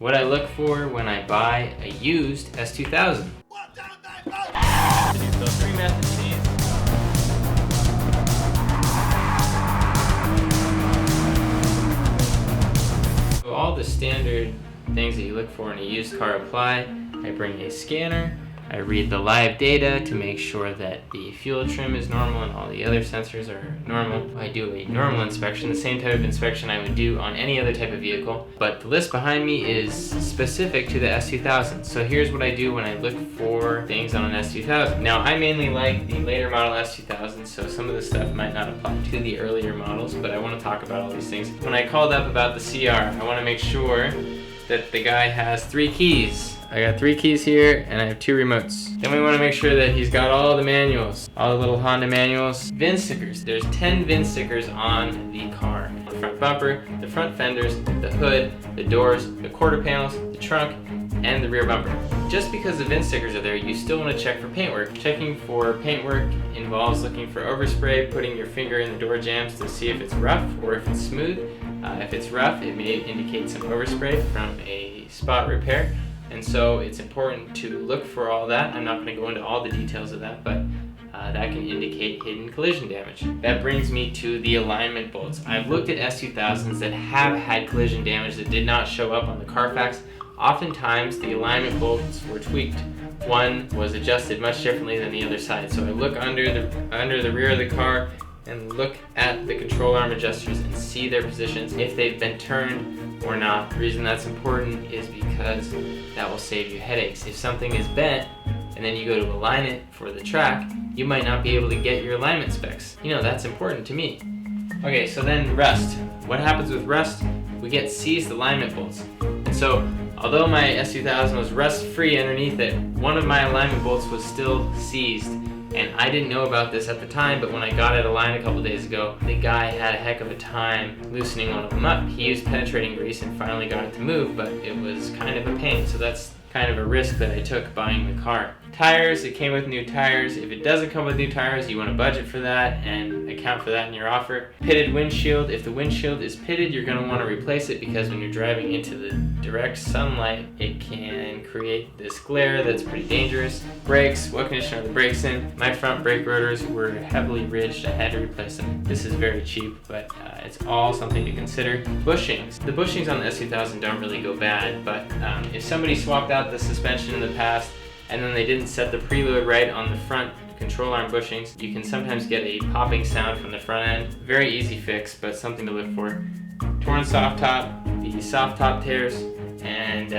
What I look for when I buy a used S2000. So 3 methods to use. So all the standard things that you look for in a used car apply. I bring a scanner. I read the live data to make sure that the fuel trim is normal and all the other sensors are normal. I do a normal inspection, the same type of inspection I would do on any other type of vehicle, but the list behind me is specific to the S2000. So here's what I do when I look for things on an S2000. Now I mainly like the later model S2000, so some of the stuff might not apply to the earlier models, but I want to talk about all these things. When I called up about the CR, I want to make sure that the guy has 3 keys. I got 3 keys here and I have 2 remotes. Then we want to make sure that he's got all the manuals, all the little Honda manuals. VIN stickers. There's 10 VIN stickers on the car. The front bumper, the front fenders, the hood, the doors, the quarter panels, the trunk, and the rear bumper. Just because the VIN stickers are there, you still want to check for paintwork. Checking for paintwork involves looking for overspray, putting your finger in the door jambs to see if it's rough or if it's smooth. If it's rough, it may indicate some overspray from a spot repair. And so it's important to look for all that. I'm not going to go into all the details of that, but that can indicate hidden collision damage. That brings me to the alignment bolts. I've looked at S2000s that have had collision damage that did not show up on the Carfax. Oftentimes the alignment bolts were tweaked. One was adjusted much differently than the other side. So I look under the rear of the car and look at the control arm adjusters and see their positions, if they've been turned or not. The reason that's important is because that will save you headaches. If something is bent and then you go to align it for the track, you might not be able to get your alignment specs. You know, that's important to me. Okay, so then rust. What happens with rust? We get seized alignment bolts. And so, although my S2000 was rust-free underneath it, one of my alignment bolts was still seized. And I didn't know about this at the time, but when I got it aligned a couple days ago, the guy had a heck of a time loosening one of them up. He used penetrating grease and finally got it to move, but it was kind of a pain. So that's kind of a risk that I took buying the car. Tires, it came with new tires. If it doesn't come with new tires, you want to budget for that and account for that in your offer. Pitted windshield, if the windshield is pitted, you're going to want to replace it because when you're driving into the direct sunlight, it can create this glare that's pretty dangerous. Brakes, what condition are the brakes in? My front brake rotors were heavily ridged. I had to replace them. This is very cheap, but it's all something to consider. Bushings. The bushings on the S2000 don't really go bad, but if somebody swapped out the suspension in the past and then they didn't set the preload right on the front control arm bushings, you can sometimes get a popping sound from the front end. Very easy fix, but something to look for. Torn soft top, the soft top tears, and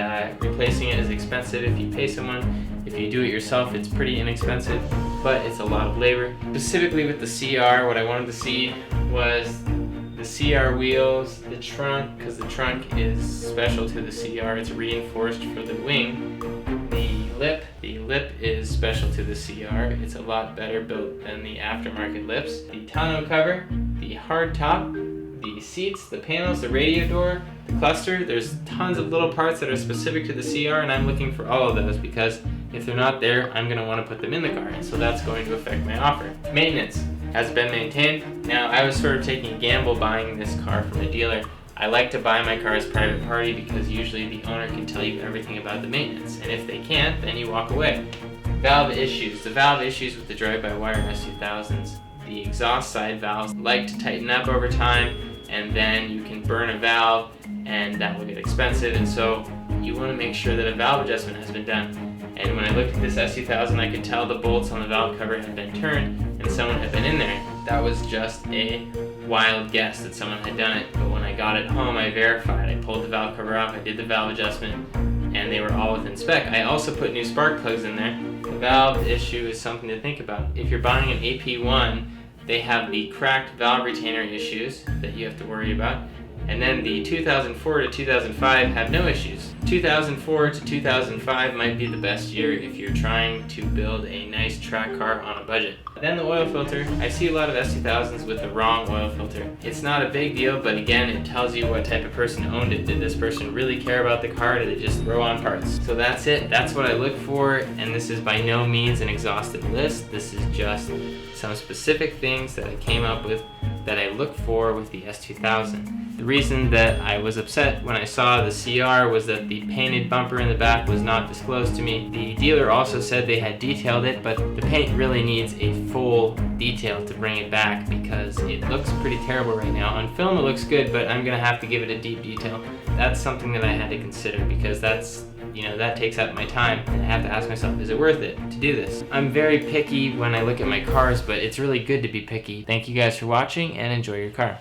replacing it is expensive if you pay someone. If you do it yourself, it's pretty inexpensive, but it's a lot of labor. Specifically with the CR, what I wanted to see was the CR wheels, the trunk, because the trunk is special to the CR. It's reinforced for the wing. The lip is special to the CR. It's a lot better built than the aftermarket lips. The tonneau cover, the hard top, the seats, the panels, the radio door, the cluster. There's tons of little parts that are specific to the CR, and I'm looking for all of those because if they're not there, I'm going to want to put them in the car, and so that's going to affect my offer. Maintenance. Has it been maintained? Now, I was sort of taking a gamble buying this car from a dealer. I like to buy my cars private party because usually the owner can tell you everything about the maintenance, and if they can't, then you walk away. Valve issues. The valve issues with the drive-by-wire S2000s. The exhaust side valves like to tighten up over time, and then you can burn a valve, and that will get expensive, and so you want to make sure that a valve adjustment has been done. And when I looked at this S2000, I could tell the bolts on the valve cover had been turned, and someone had been in there. That was just a wild guess that someone had done it, but when I got it home, I verified. I pulled the valve cover off, I did the valve adjustment, and they were all within spec. I also put new spark plugs in there. The valve issue is something to think about. If you're buying an AP1, they have the cracked valve retainer issues that you have to worry about. And then the 2004 to 2005 have no issues. 2004 to 2005 might be the best year if you're trying to build a nice track car on a budget. Then the oil filter. I see a lot of S2000s with the wrong oil filter. It's not a big deal, but again, it tells you what type of person owned it. Did this person really care about the car, or did they just throw on parts? So that's it. That's what I look for, and this is by no means an exhaustive list. This is just some specific things that I came up with that I look for with the S2000. The reason that I was upset when I saw the CR was that the painted bumper in the back was not disclosed to me. The dealer also said they had detailed it, but the paint really needs a full detail to bring it back because it looks pretty terrible right now. On film it looks good, but I'm gonna have to give it a deep detail. That's something that I had to consider because that's, that takes up my time, and I have to ask myself, is it worth it to do this? I'm very picky when I look at my cars, but it's really good to be picky. Thank you guys for watching, and enjoy your car.